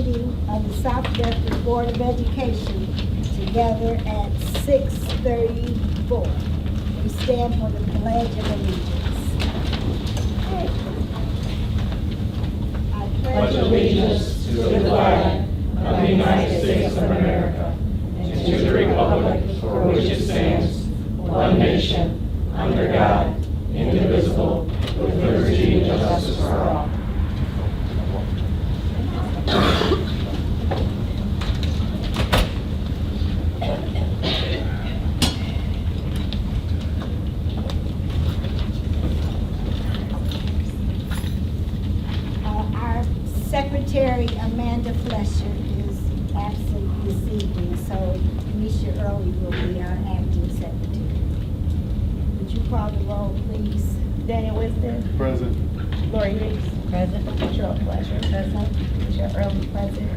meeting of the South Bedford Board of Education together at 6:34. We stand for the Pledge of Allegiance. I pledge allegiance to the flag of the United States of America and to the republic for which it stands, one nation, under God, indivisible, with liberty and justice for all. Our Secretary Amanda Flesher is absent this evening, so Misha Early will be our acting secretary. Would you call the roll, please? Daniel Winston. Present. Lori Hicks. Present. Cheryl Fletcher. Present. Michelle Early. Present.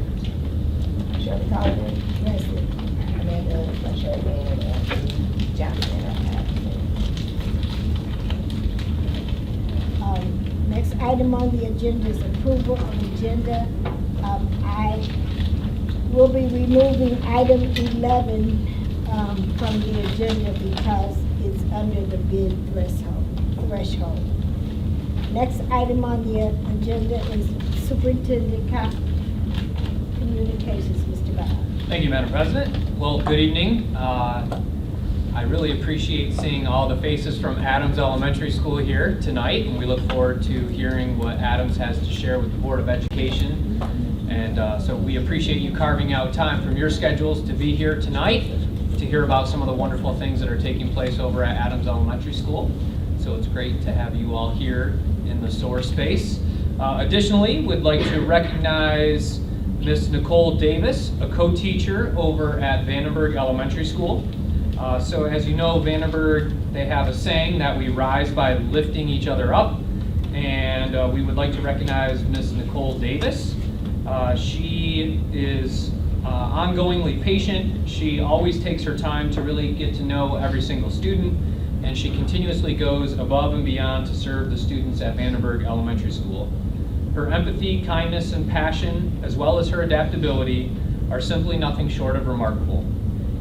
Shirley Collier. Present. Amanda Fletcher and Johnson are absent. Next item on the agenda is approval of agenda. I will be removing item 11 from the agenda because it's under the bid threshold. Next item on the agenda is Superintendent Communications, Mr. Bob. Thank you, Madam President. Well, good evening. I really appreciate seeing all the faces from Adams Elementary School here tonight, and we look forward to hearing what Adams has to share with the Board of Education. And so we appreciate you carving out time from your schedules to be here tonight to hear about some of the wonderful things that are taking place over at Adams Elementary School. So it's great to have you all here in the SOAR space. Additionally, we'd like to recognize Miss Nicole Davis, a co-teacher over at Vandenberg Elementary School. So as you know, Vandenberg, they have a saying that we rise by lifting each other up, and we would like to recognize Miss Nicole Davis. She is ongoingly patient. She always takes her time to really get to know every single student, and she continuously goes above and beyond to serve the students at Vandenberg Elementary School. Her empathy, kindness, and passion, as well as her adaptability, are simply nothing short of remarkable.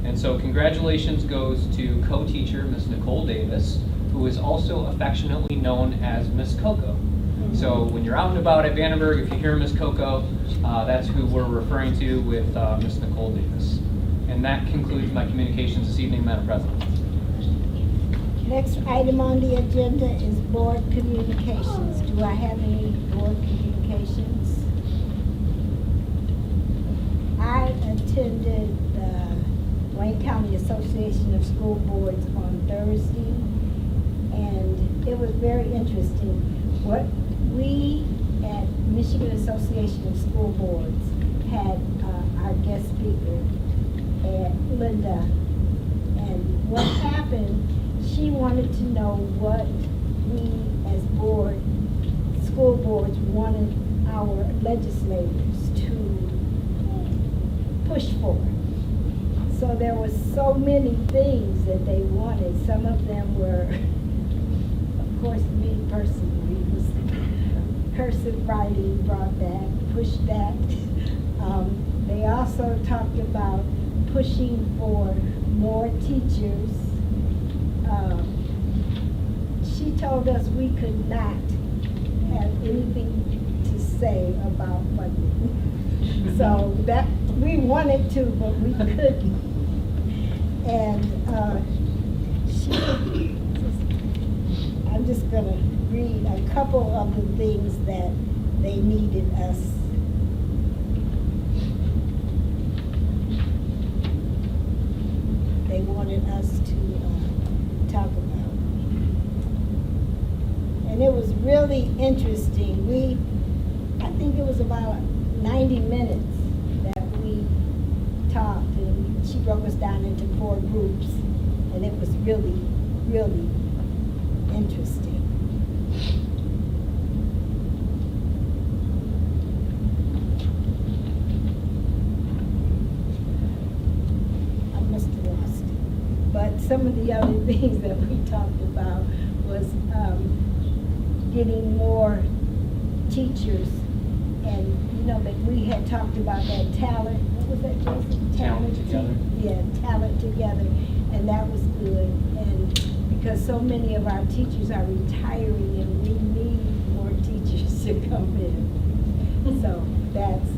And so congratulations goes to co-teacher Miss Nicole Davis, who is also affectionately known as Miss Coco. So when you're out and about at Vandenberg, if you hear Miss Coco, that's who we're referring to with Miss Nicole Davis. And that concludes my communications this evening, Madam President. Next item on the agenda is board communications. Do I have any board communications? I attended the Wayne County Association of School Boards on Thursday, and it was very interesting. What we at Michigan Association of School Boards had our guest speaker, Linda, and what happened, she wanted to know what we as school boards wanted our legislators to push for. So there were so many things that they wanted. Some of them were, of course, me personally, was cursive writing brought that, pushed that. They also talked about pushing for more teachers. She told us we could not have anything to say about funding. So that, we wanted to, but we couldn't. And I'm just gonna read a couple of the things that they needed us. They wanted us to talk about. And it was really interesting. I think it was about 90 minutes that we talked, and she broke us down into 4 groups, and it was really, really interesting. I must have lost it. But some of the other things that we talked about was getting more teachers And, you know, that we had talked about that talent, what was that, Jason? Talent Together. Yeah, talent together, and that was good. And because so many of our teachers are retiring and we need more teachers to come in. So that's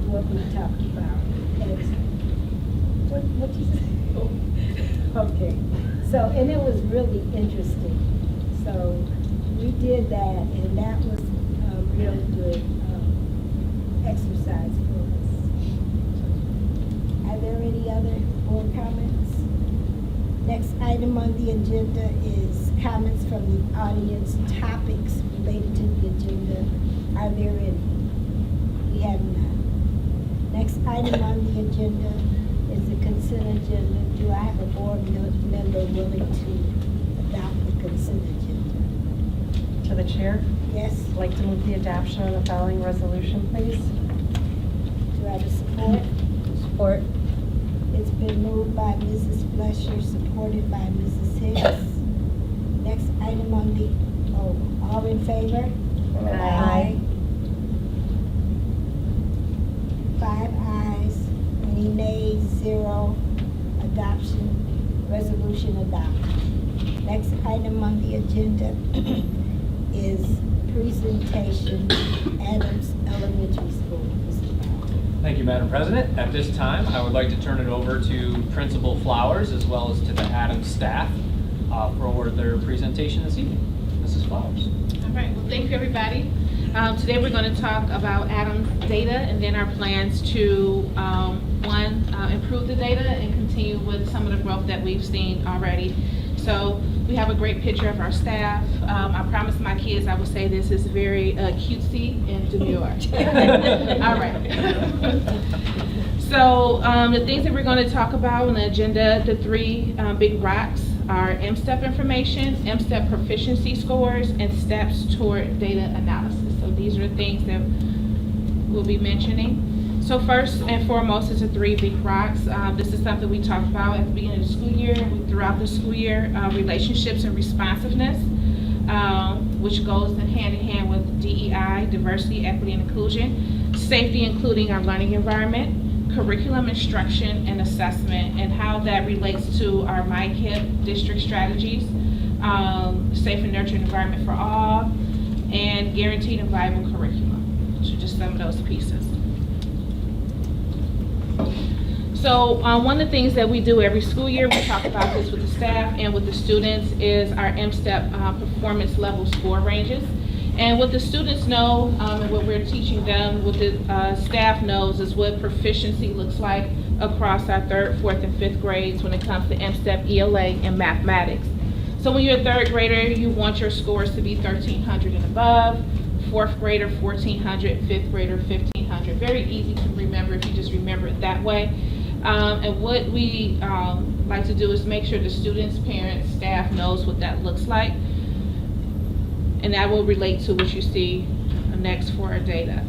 what we talked about. And what you say? Okay, so, and it was really interesting. So we did that, and that was a real good exercise for us. Are there any other board comments? Next item on the agenda is comments from the audience, topics related to the agenda. Are there any? We have none. Next item on the agenda is the consent agenda. Do I have a board member willing to adopt the consent agenda? To the chair, Yes? I'd like to move the adoption of the following resolution, please. Do I have a support? Support. It's been moved by Mrs. Fletcher, supported by Mrs. Hicks. Next item on the, all in favor? Aye. 5 ayes, any nays, 0. Adoption, resolution adopted. Next item on the agenda is presentation, Adams Elementary School. Mr. Powell. Thank you, Madam President. At this time, I would like to turn it over to Principal Flowers as well as to the Adams staff for their presentation this evening. Mrs. Flowers. All right, well, thank you, everybody. Today we're going to talk about Adams data and then our plans to, improve the data and continue with some of the growth that we've seen already. So we have a great picture of our staff. I promised my kids I would say this is very cutesy and demure. All right. So the things that we're going to talk about on the agenda, the 3 big rocks are MSTEP information, MSTEP proficiency scores, and steps toward data analysis. So these are the things that we'll be mentioning. So first and foremost is the 3 big rocks. This is something we talked about at the beginning of the school year and throughout the school year, relationships and responsiveness, which goes hand in hand with DEI, diversity, equity, and inclusion, safety, including our learning environment, curriculum instruction and assessment, and how that relates to our MyKIP district strategies, safe and nurturing environment for all, and guaranteed and viable curriculum. So just some of those pieces. So one of the things that we do every school year, we talk about this with the staff and with the students, is our MSTEP performance level score ranges. And what the students know and what we're teaching them, what the staff knows, is what proficiency looks like across our 3rd, 4th, and 5th grades when it comes to MSTEP, ELA, and mathematics. So when you're a 3rd grader, you want your scores to be 1,300 and above, 4th grader 1,400, 5th grader 1,500. Very easy to remember if you just remember it that way. And what we like to do is make sure the students, parents, staff knows what that looks like. And that will relate to what you see next for our data.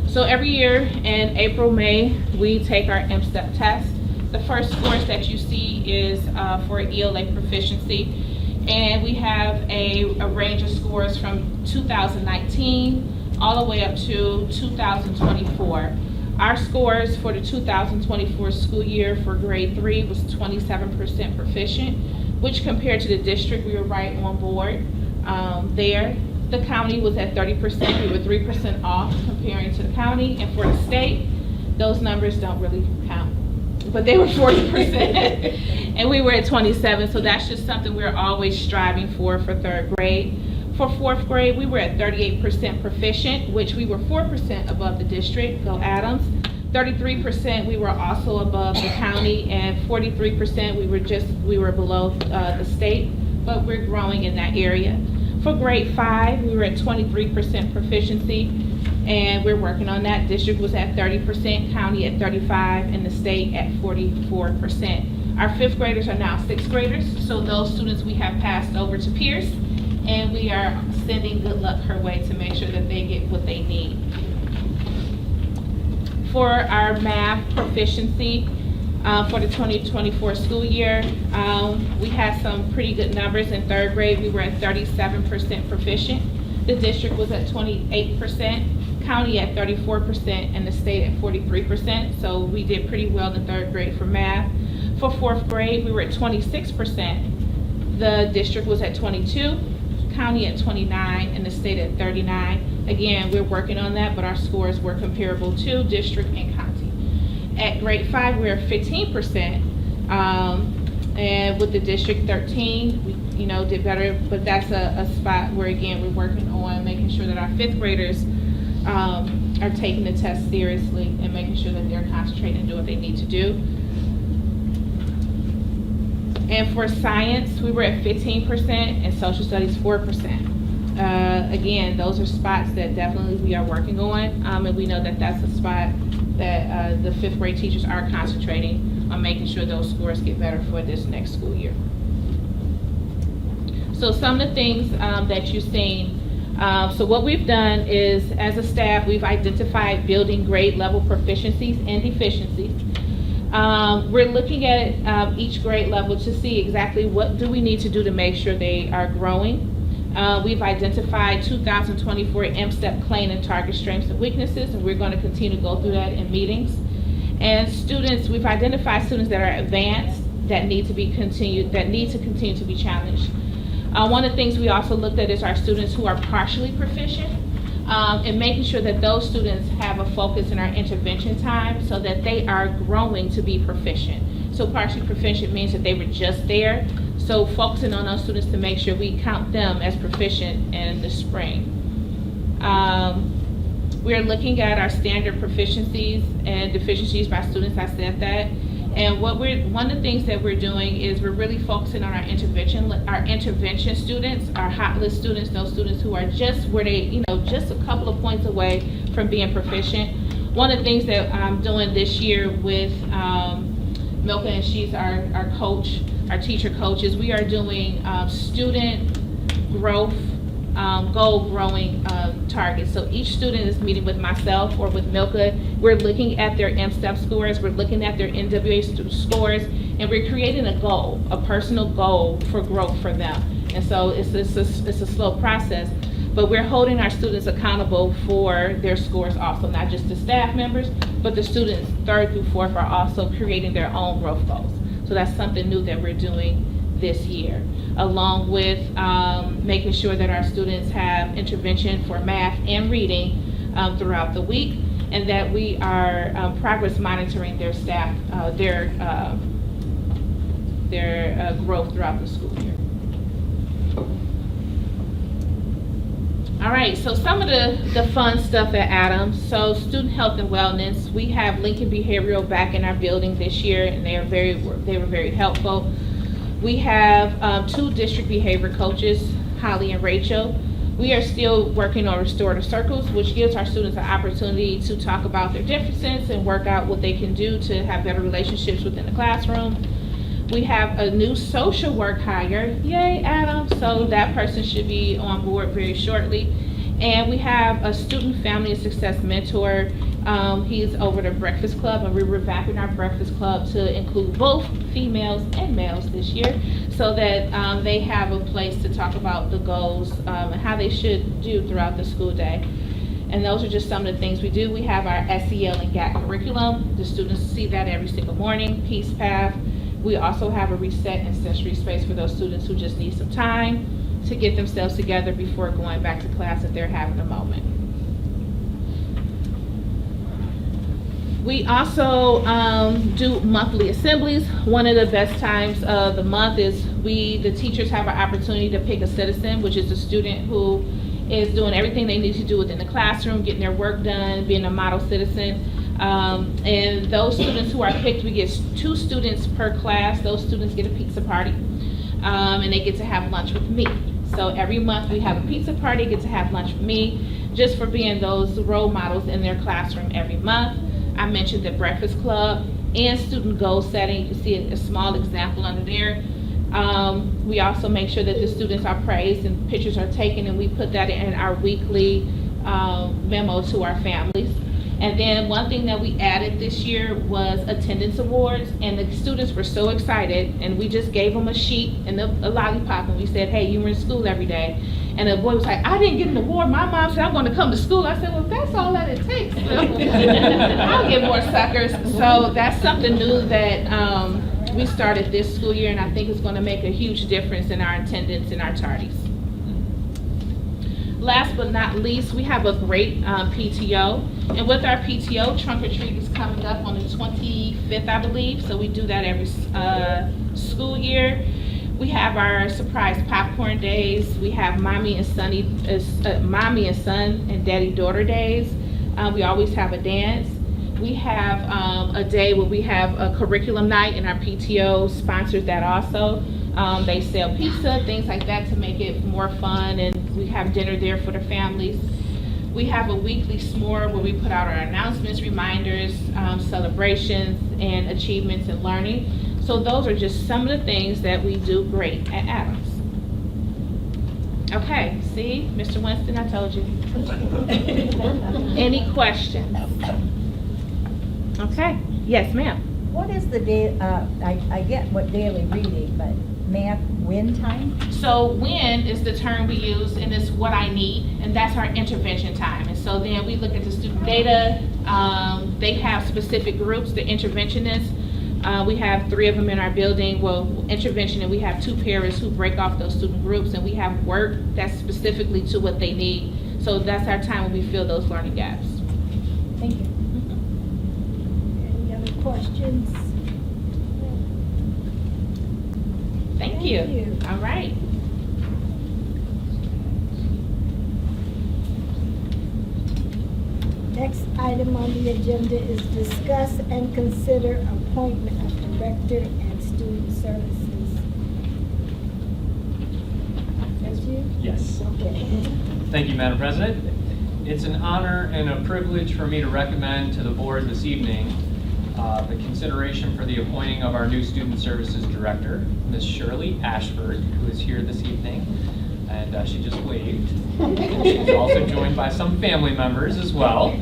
So every year in April, May, we take our MSTEP test. The first scores that you see is for ELA proficiency. And we have a range of scores from 2019 all the way up to 2024. Our scores for the 2024 school year for grade 3 was 27% proficient, which compared to the district, we were right on board there. The county was at 30%, we were 3% off comparing to the county, and for the state, those numbers don't really count. But they were 40%, and we were at 27, so that's just something we're always striving for 3rd grade. For 4th grade, we were at 38% proficient, which we were 4% above the district, go Adams. 33% we were also above the county, and 43% we were below the state, but we're growing in that area. For grade 5, we were at 23% proficiency, and we're working on that. District was at 30%, county at 35%, and the state at 44%. Our 5th graders are now 6th graders, so those students we have passed over to Pierce, and we are sending good luck her way to make sure that they get what they need. For our math proficiency for the 2024 school year, we had some pretty good numbers. In 3rd grade, we were at 37% proficient. The district was at 28%, county at 34%, and the state at 43%. So we did pretty well in the 3rd grade for math. For 4th grade, we were at 26%. The district was at 22, county at 29, and the state at 39. Again, we're working on that, but our scores were comparable to district and county. At grade 5, we were 15%, and with the district 13, we did better, but that's a spot where, again, we're working on making sure that our 5th graders are taking the test seriously and making sure that they're concentrating and doing what they need to do. And for science, we were at 15%, and social studies 4%. Again, those are spots that definitely we are working on, and we know that that's a spot that the 5th grade teachers are concentrating on making sure those scores get better for this next school year. So some of the things that you've seen, so what we've done is, as a staff, we've identified building grade level proficiencies and deficiencies. We're looking at each grade level to see exactly what do we need to do to make sure they are growing. We've identified 2024 MSTEP claim and target strengths and weaknesses, and we're going to continue to go through that in meetings. And students, we've identified students that are advanced that need to continue to be challenged. One of the things we also looked at is our students who are partially proficient, and making sure that those students have a focus in our intervention time so that they are growing to be proficient. So partially proficient means that they were just there. So focusing on those students to make sure we count them as proficient in the spring. We're looking at our standard proficiencies and deficiencies by students, I said that. And one of the things that we're doing is we're really focusing on our intervention students, our hot list students, those students who are just where they, just a couple of points away from being proficient. One of the things that I'm doing this year with Milka, and she's our coach, our teacher coach, is we are doing student growth, goal growing targets. So each student is meeting with myself or with Milka. We're looking at their MSTEP scores, we're looking at their NWA scores, and we're creating a goal, a personal goal for growth for them. And so it's a slow process, but we're holding our students accountable for their scores also, not just the staff members, but the students 3rd through 4th are also creating their own growth goals. So that's something new that we're doing this year, along with making sure that our students have intervention for math and reading throughout the week, and that we are progress monitoring their staff, their growth throughout the school year. All right, so some of the fun stuff at Adams. So student health and wellness, we have Lincoln Behavioral back in our building this year, and they were very helpful. We have 2 district behavior coaches, Holly and Rachel. We are still working on restorative circles, which gives our students an opportunity to talk about their differences and work out what they can do to have better relationships within the classroom. We have a new social work hire, yay Adam, so that person should be on board very shortly. And we have a student family and success mentor. He's over the Breakfast Club, and we're revamping our Breakfast Club to include both females and males this year, so that they have a place to talk about the goals and how they should do throughout the school day. And those are just some of the things we do. We have our SEL and GAT curriculum. The students see that every single morning, Peace Path. We also have a reset and sensory space for those students who just need some time to get themselves together before going back to class if they're having a moment. We also do monthly assemblies. One of the best times of the month is the teachers have an opportunity to pick a citizen, which is a student who is doing everything they need to do within the classroom, getting their work done, being a model citizen. And those students who are picked, we get 2 students per class. Those students get a pizza party, and they get to have lunch with me. So every month we have a pizza party, get to have lunch with me, just for being those role models in their classroom every month. I mentioned the Breakfast Club and student goal setting. You can see a small example under there. We also make sure that the students are praised and pictures are taken, and we put that in our weekly memo to our families. And then one thing that we added this year was attendance awards, and the students were so excited, and we just gave them a sheet and a lollipop, and we said, hey, you were in school every day. And the boy was like, I didn't get an award. My mom said I'm going to come to school. I said, well, if that's all that it takes, I'll get more suckers. So that's something new that we started this school year, and I think it's going to make a huge difference in our attendance and our tardies. Last but not least, we have a great PTO. And with our PTO, Trunk or Treat is coming up on the 25th, I believe. So we do that every school year. We have our surprise popcorn days. We have mommy and son and daddy-daughter days. We always have a dance. We have a day where we have a curriculum night, and our PTO sponsors that also. They sell pizza, things like that to make it more fun, and we have dinner there for the families. We have a weekly s'more where we put out our announcements, reminders, celebrations, and achievements and learning. So those are just some of the things that we do great at Adams. Okay, see, Mr. Winston, I told you. Any questions? Okay, yes, ma'am. What is the day, I get what daily reading, but math win time? So WIN is the term we use, and it's what I need, and that's our intervention time. And so then we look at the student data. They have specific groups, the interventionists. We have 3 of them in our building. Well, intervention, and we have 2 paras who break off those student groups, and we have work that's specifically to what they need. So that's our time when we fill those learning gaps. Thank you. Any other questions? Thank you. All right. Next item on the agenda is discuss and consider appointment of director and student services. That's you? Yes. Okay. Thank you, Madam President. It's an honor and a privilege for me to recommend to the board this evening the consideration for the appointing of our new Student Services Director, Ms. Shirley Ashford, who is here this evening, and she just waved. She's also joined by some family members as well.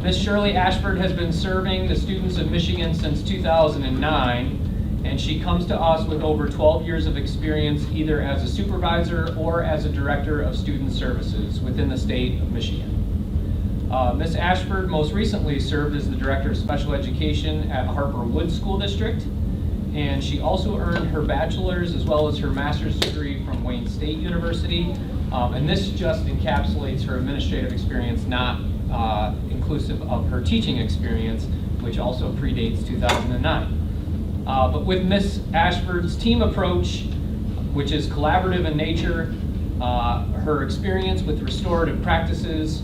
Ms. Shirley Ashford has been serving the students of Michigan since 2009, and she comes to us with over 12 years of experience either as a supervisor or as a director of student services within the state of Michigan. Ms. Ashford most recently served as the Director of Special Education at Harper Woods School District, and she also earned her bachelor's as well as her master's degree from Wayne State University, and this just encapsulates her administrative experience, not inclusive of her teaching experience, which also predates 2009. But with Ms. Ashford's team approach, which is collaborative in nature, her experience with restorative practices,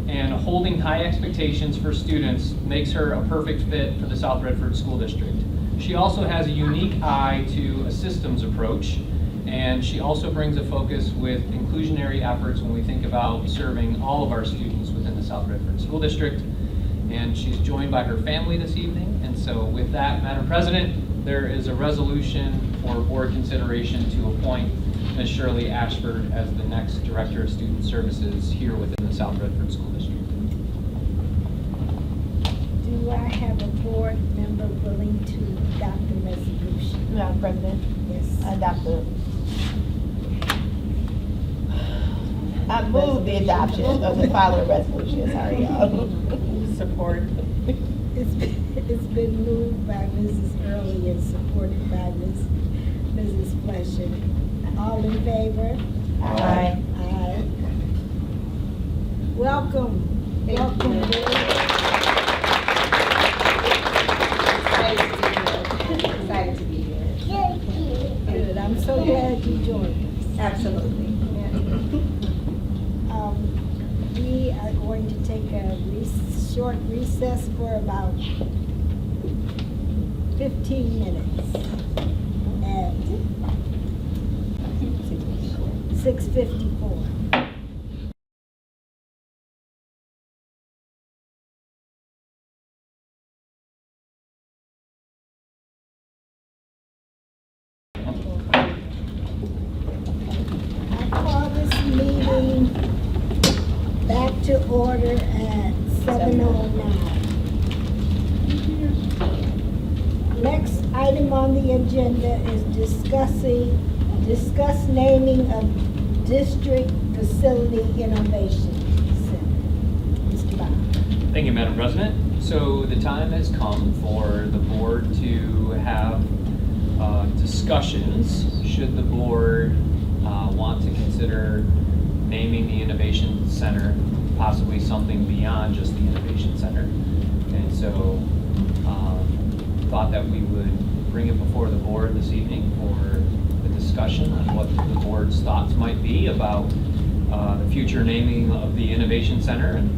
and holding high expectations for students makes her a perfect fit for the South Redford School District. She also has a unique eye to a systems approach, and she also brings a focus with inclusionary efforts when we think about serving all of our students within the South Redford School District. And she's joined by her family this evening, and so with that, Madam President, there is a resolution for board consideration to appoint Ms. Shirley Ashford as the next Director of Student Services here within the South Redford School District. Do I have a board member willing to adopt the resolution? Madam President, Yes. adopt the. I move the adoption of the following resolution, sorry, y'all. Support. It's been moved by Mrs. Early and supported by Mrs. Fletcher. All in favor? Aye. Aye. Welcome. Welcome. Excited to be here. Good. I'm so glad you joined us. Absolutely. We are going to take a short recess for about 15 minutes at 6:54. I call this meeting back to order at 7:09. Next item on the agenda is discuss naming of District Facility Innovation Center. Mr. Bob. Thank you, Madam President. So the time has come for the board to have discussions. Should the board want to consider naming the Innovation Center possibly something beyond just the Innovation Center? And so thought that we would bring it before the board this evening for a discussion on what the board's thoughts might be about the future naming of the Innovation Center, and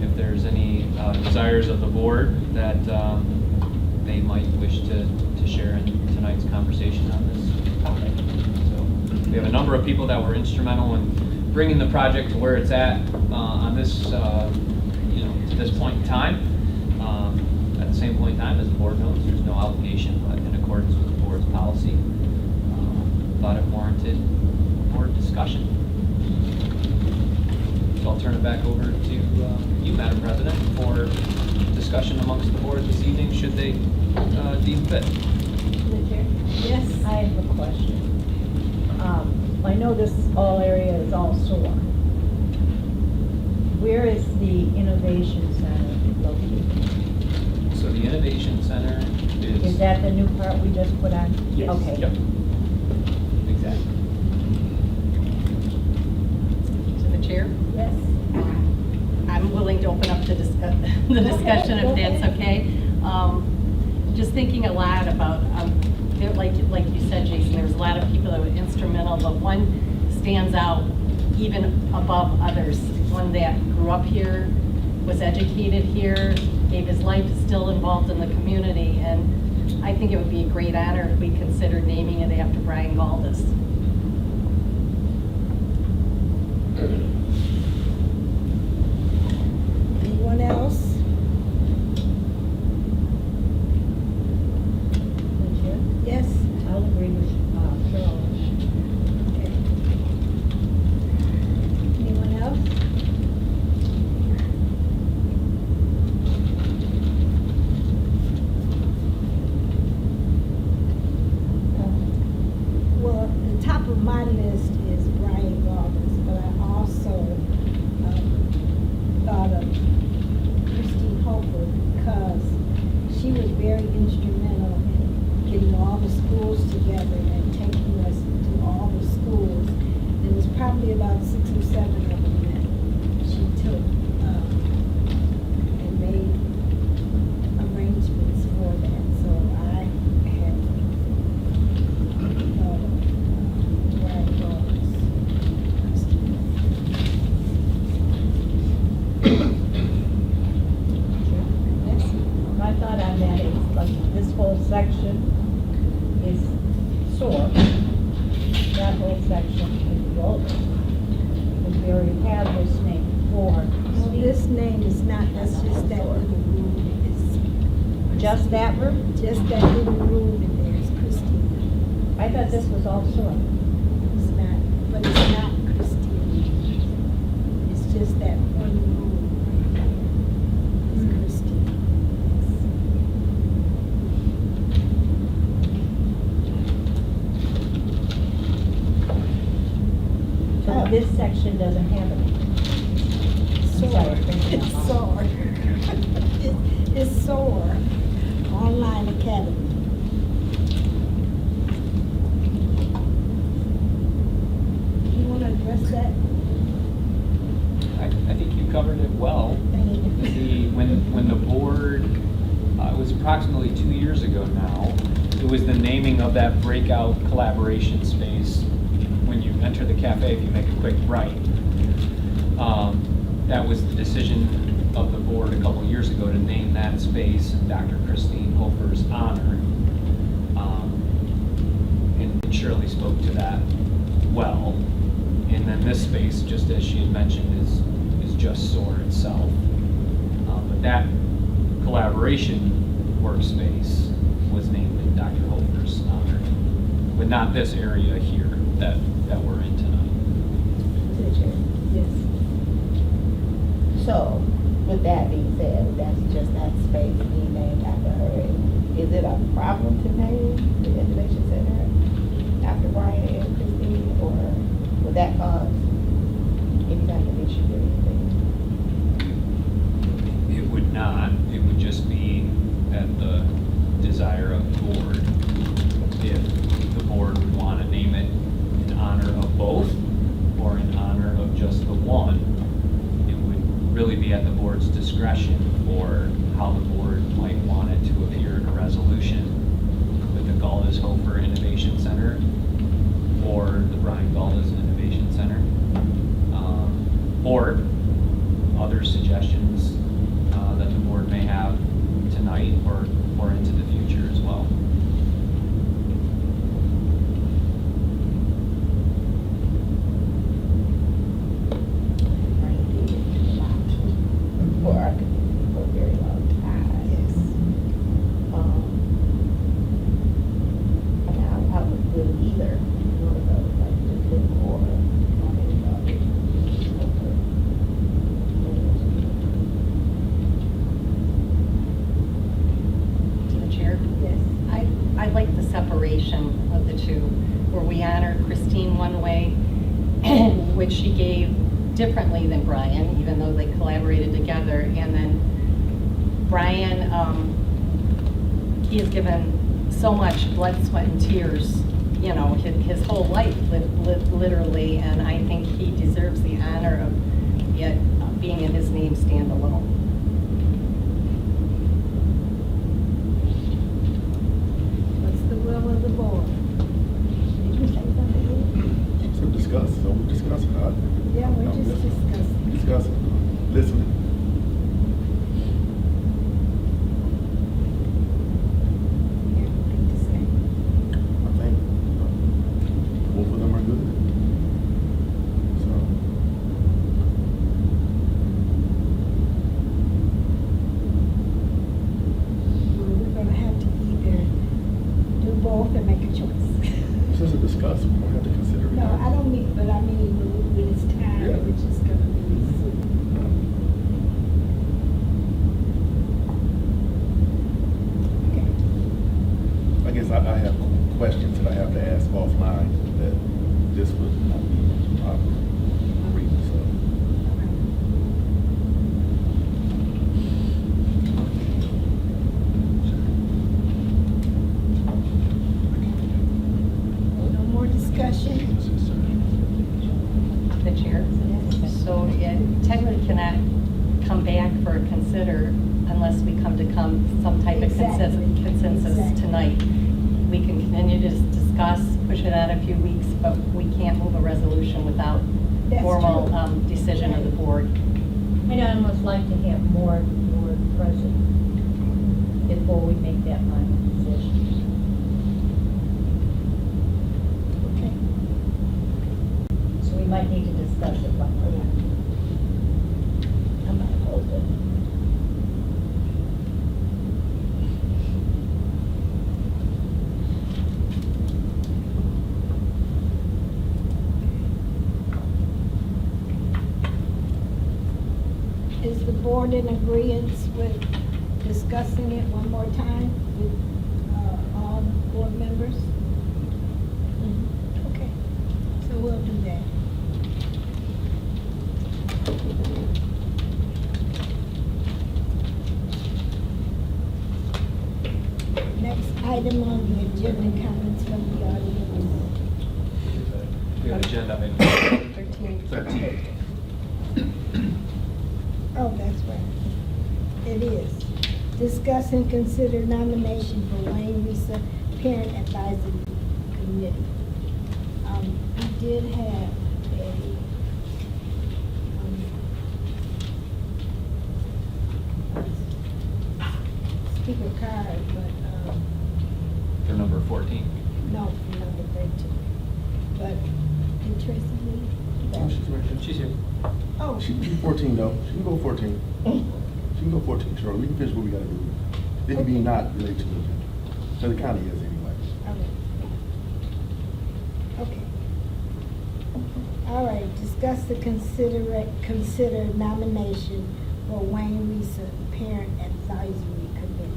if there's any desires of the board that they might wish to share in tonight's conversation on this topic. So we have a number of people that were instrumental in bringing the project to where it's at on this, to this point in time. At the same point in time, as the board knows, there's no obligation, but in accordance with the board's policy, thought it warranted board discussion. So I'll turn it back over to you, Madam President, for discussion amongst the board this evening, should they deem fit. Yes. I have a question. I know this all area is all SOAR. Where is the Innovation Center located? So the Innovation Center is... Is that the new part we just put on? Yes. Okay. Yep. Exactly. To the chair. Yes. I'm willing to open up the discussion if that's okay. Just thinking a lot about, like you said, Jason, there was a lot of people that were instrumental, but one stands out even above others. One that grew up here, was educated here, gave his life, is still involved in the community, and I think it would be a great honor if we considered naming it after Brian Galdis. Anyone else? The chair? Yes. I'll agree with Carol. Okay. Anyone else? Well, the top of my list is Brian Roberts, but I also thought of Christine Hofer because she was very instrumental in getting all the schools together and taking us to all the schools. There was probably about 6 or 7 of them that she took and made arrangements for that. So I have thought of Brian Roberts. Yes. My thought on that is, like, this whole section is SOAR. That whole section is Galdis. And we already have this name for Well, Steve. this name is not, that's just that little room. It's Just that room? just that little room in there is Christine. I thought this was all SOAR. It's not, but it's not Christine. It's just that one room. It's Christine. So this section doesn't have it. SOAR. thinking It's out SOAR. It's SOAR, Online Academy. You want to address that? I think you covered it well. When the board, it was approximately 2 years ago now, it was the naming of that breakout collaboration space. When you enter the cafe, if you make a quick right, that was the decision of the board a couple years ago to name that space in Dr. Christine Hofer's honor. And Shirley spoke to that well. And then this space, just as she had mentioned, is just SOAR itself. But that collaboration workspace was named in Dr. Hofer's honor, but not this area here that we're in tonight. Yes. So, with that being said, that's just that space being named after her. Is it a problem to name the Innovation Center after Brian and Christine, or would that cause kind of issue or anything? It would not. It would just be at the desire of the board. If the board would want to name it in honor of both or in honor of just the one, it would really be at the board's discretion for how the board might want it to appear in a resolution with the Galdas Hofer Innovation Center or the Brian Galdas Innovation Center. Or other suggestions that the board may have tonight or into the future as well. Brian did it a lot for our community for a very long time. Yes. I would do either one of those, like the Tim or To the chair? Yes. I like the separation of the two, where we honor Christine one way, which she gave differently than Brian, even though they collaborated together. And then Brian, he has given so much blood, sweat, and tears, you know, his whole life, literally, and I think he deserves the honor of it being in his name standalone. What's the will of the board? Did you say something? So discuss, so we discuss it, Yeah, we're No, just listen. discussing. discuss it, listening. Everything to say. I think both of them are good. So, Well, we're gonna have to either do both or make a choice. since it's discussed, we don't have to consider it. No, I don't mean, but I mean, when it's time, Yeah. we're just gonna be soon. Okay. I guess I have questions that I have to ask offline that this would not be proper reading, so. No more discussion? The chair. So it technically cannot come back for a consider unless we come to some type of Exactly. consensus Exactly. tonight. We can continue to discuss, push it out a few weeks, but we can't move a resolution without That's formal true. decision of the board. I'd almost like to have more board present before we make that final decision. Okay. So we might need to discuss it one more time. I'm not opposed to it. Is the board in agreement with discussing it one more time with all board members? Okay, so we'll do that. Next item on the agenda, comments from the audience. We have agenda item 13. Oh, that's right. It is. Discuss and consider nomination for Wayne Risa Parent Advisory Committee. We did have a, speaker card, but, for number 14. no, for number 13. But, did Tracy leave? Oh, she's right there. She's here. Oh, She can be 14 though, she can go 14. She can go 14, sure, we can finish what we gotta do. It can be not related to the agenda. So the county is anyway. okay. All right, discuss the consider nomination for Wayne Risa Parent Advisory Committee.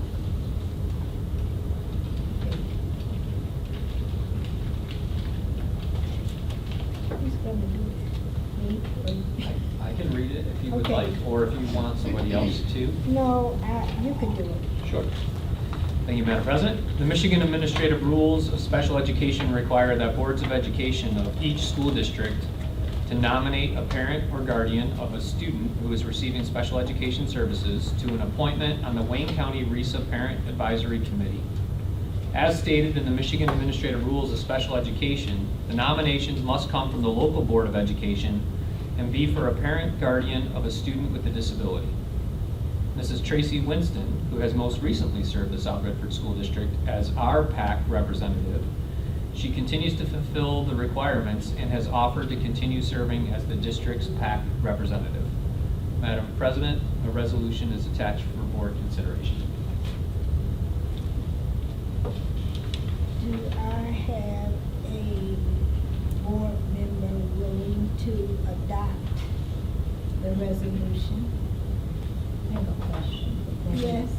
Who's gonna do it? Me? read? I can read it if you would Okay. like, or if you want somebody else to. No, you can do it. Sure. Thank you, Madam President. The Michigan Administrative Rules of Special Education require that boards of education of each school district to nominate a parent or guardian of a student who is receiving special education services to an appointment on the Wayne County RESA Parent Advisory Committee. As stated in the Michigan Administrative Rules of Special Education, the nominations must come from the local Board of Education and be for a parent guardian of a student with a disability. Mrs. Tracy Winston, who has most recently served the South Redford School District as our PAC representative, she continues to fulfill the requirements and has offered to continue serving as the district's PAC representative. Madam President, a resolution is attached for board consideration. Do I have a board member willing to adopt the resolution? I have a question. Yes.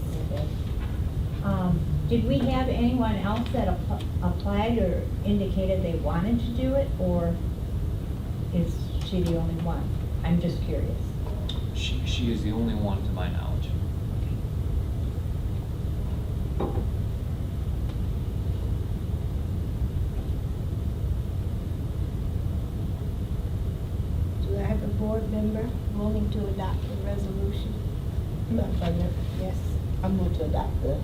Did we have anyone else that applied or indicated they wanted to do it, or is she the only one? I'm just curious. She is the only one to my knowledge. Do I have a board member willing to adopt the resolution? Madam President, Yes. I'm going to adopt the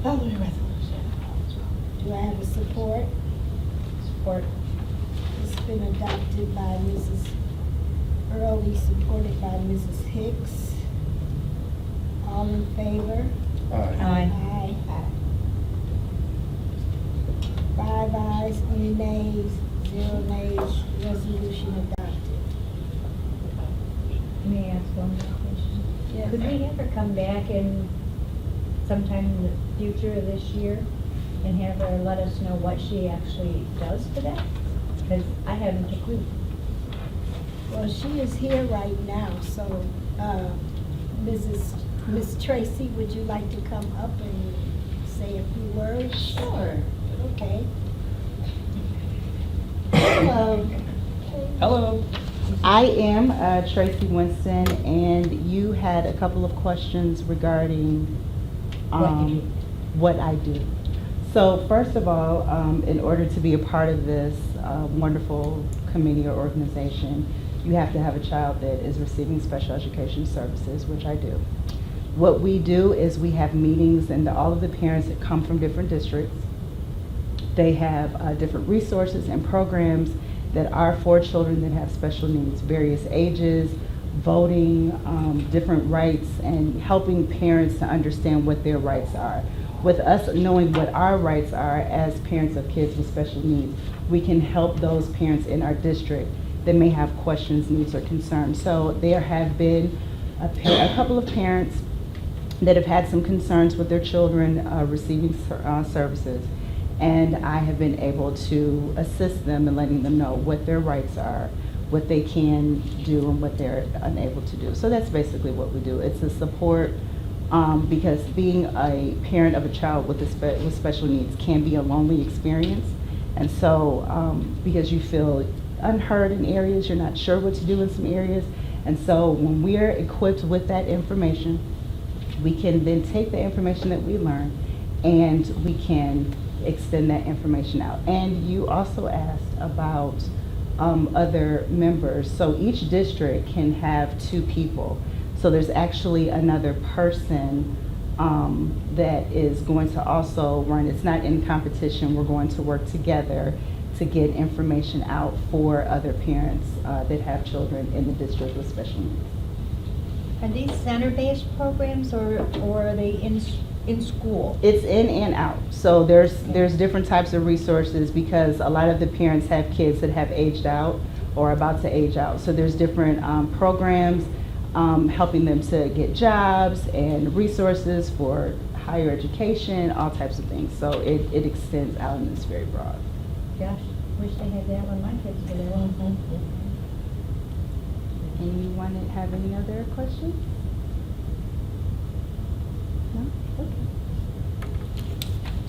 following resolution. Do I have a support? Support. It's been adopted by Mrs. Early, supported by Mrs. Hicks. All in favor? Aye. Aye. Aye. 5 ayes, any nays, 0 nays, resolution adopted. May I ask one more question? Yes. Could we have her come back in sometime in the future of this year and have her let us know what she actually does for that? Because I haven't a clue. Well, she is here right now, so, Miss Tracy, would you like to come up and say a few words? Sure. Okay. Hello. Hello. I am Tracy Winston, and you had a couple of questions regarding what I do. So first of all, in order to be a part of this wonderful committee or organization, you have to have a child that is receiving special education services, which I do. What we do is we have meetings, and all of the parents that come from different districts, they have different resources and programs that are for children that have special needs, various ages, voting, different rights, and helping parents to understand what their rights are. With us knowing what our rights are as parents of kids with special needs, we can help those parents in our district that may have questions, needs, or concerns. So there have been a couple of parents that have had some concerns with their children receiving services. And I have been able to assist them in letting them know what their rights are, what they can do, and what they're unable to do. So that's basically what we do. It's a support, because being a parent of a child with special needs can be a lonely experience. And so because you feel unheard in areas, you're not sure what to do in some areas. And so when we're equipped with that information, we can then take the information that we learn and we can extend that information out. And you also asked about other members. So each district can have 2 people. So there's actually another person that is going to also run. It's not in competition. We're going to work together to get information out for other parents that have children in the district with special needs. Are these center-based programs, or are they in school? It's in and out. So there's different types of resources, because a lot of the parents have kids that have aged out or about to age out. So there's different programs helping them to get jobs and resources for higher education, all types of things. So it extends out and it's very broad. Gosh, wish they had that when my kids were there. Anyone that have any other questions? No? Okay.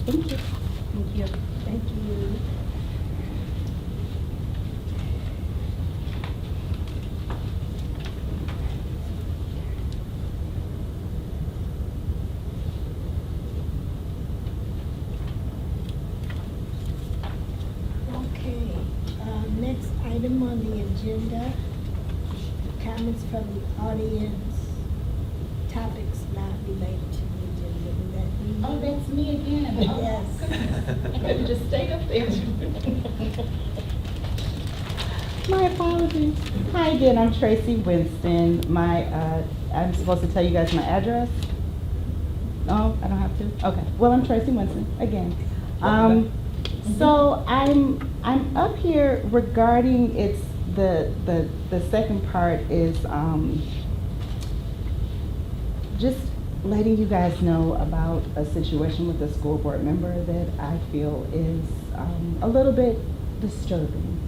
Thank you. Thank you. Thank you. on the agenda, comments from the audience, topics not related to the agenda. Would that be? Oh, that's me again. Yes. I couldn't just stay up there. My apologies. Hi again, I'm Tracy Winston. I'm supposed to tell you guys my address? No, I don't have to? Okay. Well, I'm Tracy Winston, again. So I'm up here regarding the second part is just letting you guys know about a situation with a school board member that I feel is a little bit disturbing.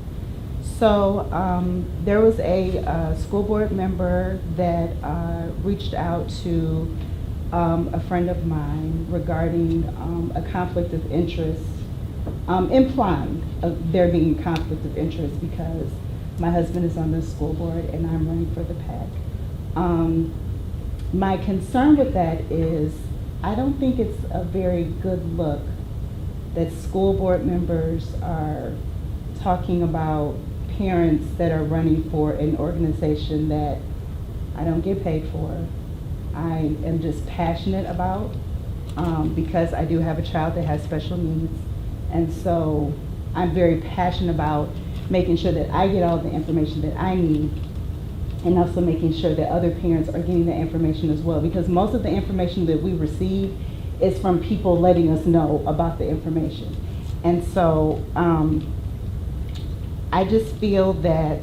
So there was a school board member that reached out to a friend of mine regarding a conflict of interest, implying there being a conflict of interest because my husband is on the school board and I'm running for the PAC. My concern with that is I don't think it's a very good look that school board members are talking about parents that are running for an organization that I don't get paid for. I am just passionate about because I do have a child that has special needs. And so I'm very passionate about making sure that I get all the information that I need and also making sure that other parents are getting the information as well. Because most of the information that we receive is from people letting us know about the information. And so I just feel that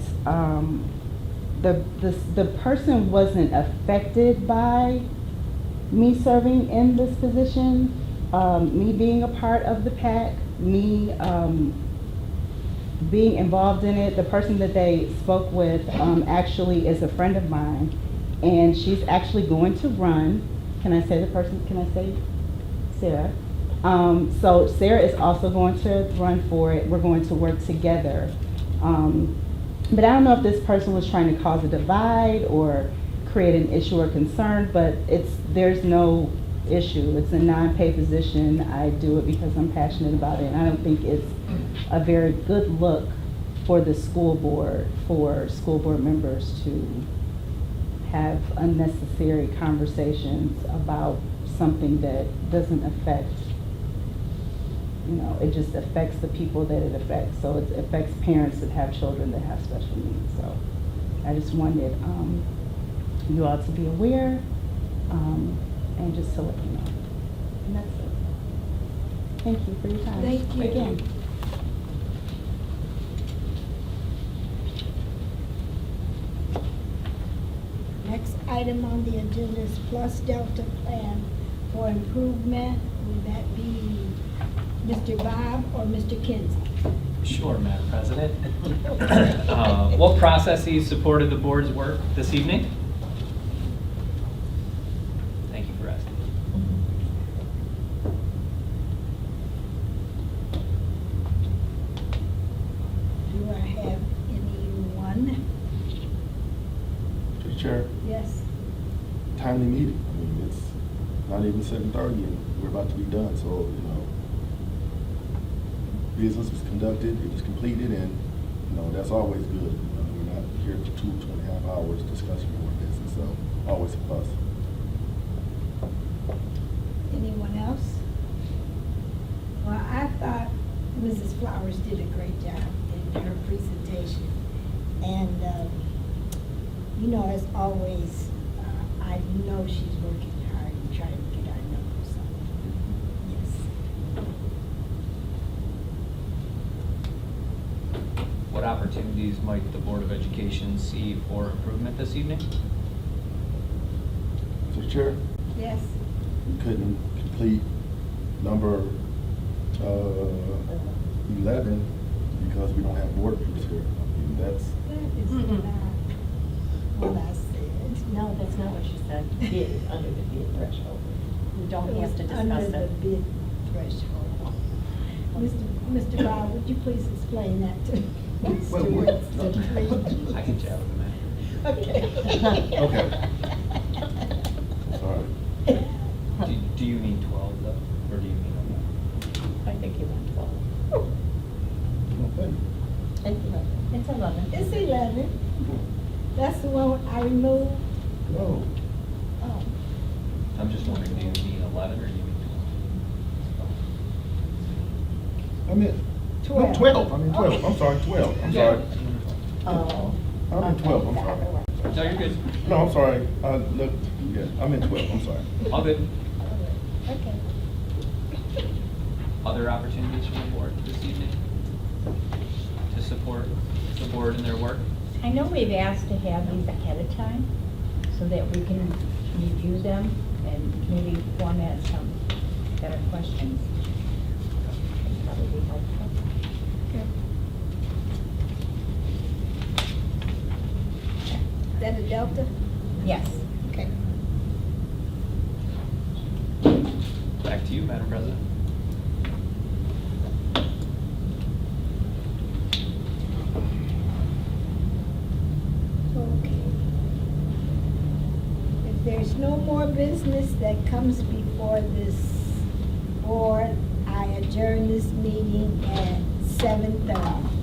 the person wasn't affected by me serving in this position, me being a part of the PAC, me being involved in it. The person that they spoke with actually is a friend of mine, and she's actually going to run. Can I say the person? Can I say Sarah? So Sarah is also going to run for it. We're going to work together. But I don't know if this person was trying to cause a divide or create an issue or concern, but there's no issue. It's a non-paid position. I do it because I'm passionate about it, and I don't think it's a very good look for the school board, for school board members to have unnecessary conversations about something that doesn't affect, it just affects the people that it affects. So it affects parents that have children that have special needs. So I just wanted you all to be aware and just to let you know. And that's it. Thank you for your time. Thank you. Again. Next item on the agenda is Plus Delta Plan for Improvement. Would that be Mr. Bob or Mr. Kinsey? Sure, Madam President. What processes supported the board's work this evening? Thank you for asking. Do I have anyone? Mr. Chair, Yes. timely meeting. I mean, it's not even 7:30 and we're about to be done, so, business was conducted, it was completed, and, that's always good. We're not here for 2.5 hours discussing more business, so always a plus. Anyone else? Well, I thought Mrs. Flowers did a great job in her presentation. And, as always, I know she's working hard and trying to get our numbers up. Yes. What opportunities might the Board of Education see for improvement this evening? Mr. Chair, Yes. we couldn't complete number 11 because we don't have board members here. I mean, that's, That is Mm-mm. not what I said. No, that's not what she said. Bid is under the bid threshold. We don't have to discuss Under the it. bid threshold. Mr. Bob, would you please explain that to Mr. Winston, please? I can chat with them. Okay. Okay. Sorry. Do you mean 12 though, or do you mean 11? I think you went 12. Okay. And, It's 11. It's 11. That's the one I removed. Oh, Oh, I'm just wondering, do you mean 11 or do you mean I meant, no, 12. 12, I mean 12, I'm sorry, 12, I'm sorry. Oh. I'm in 12, I'm sorry. 12? No, you're good. No, I'm sorry, look, yeah, I'm in 12, I'm sorry. All good. Okay. Other opportunities for the board this evening to support the board in their work? I know we've asked to have these ahead of time so that we can review them and maybe format some better questions. Probably be helpful. Is that a Delta? Yes. Okay. Back to you, Madam President. Okay. If there's no more business that comes before this board, I adjourn this meeting at 7:30.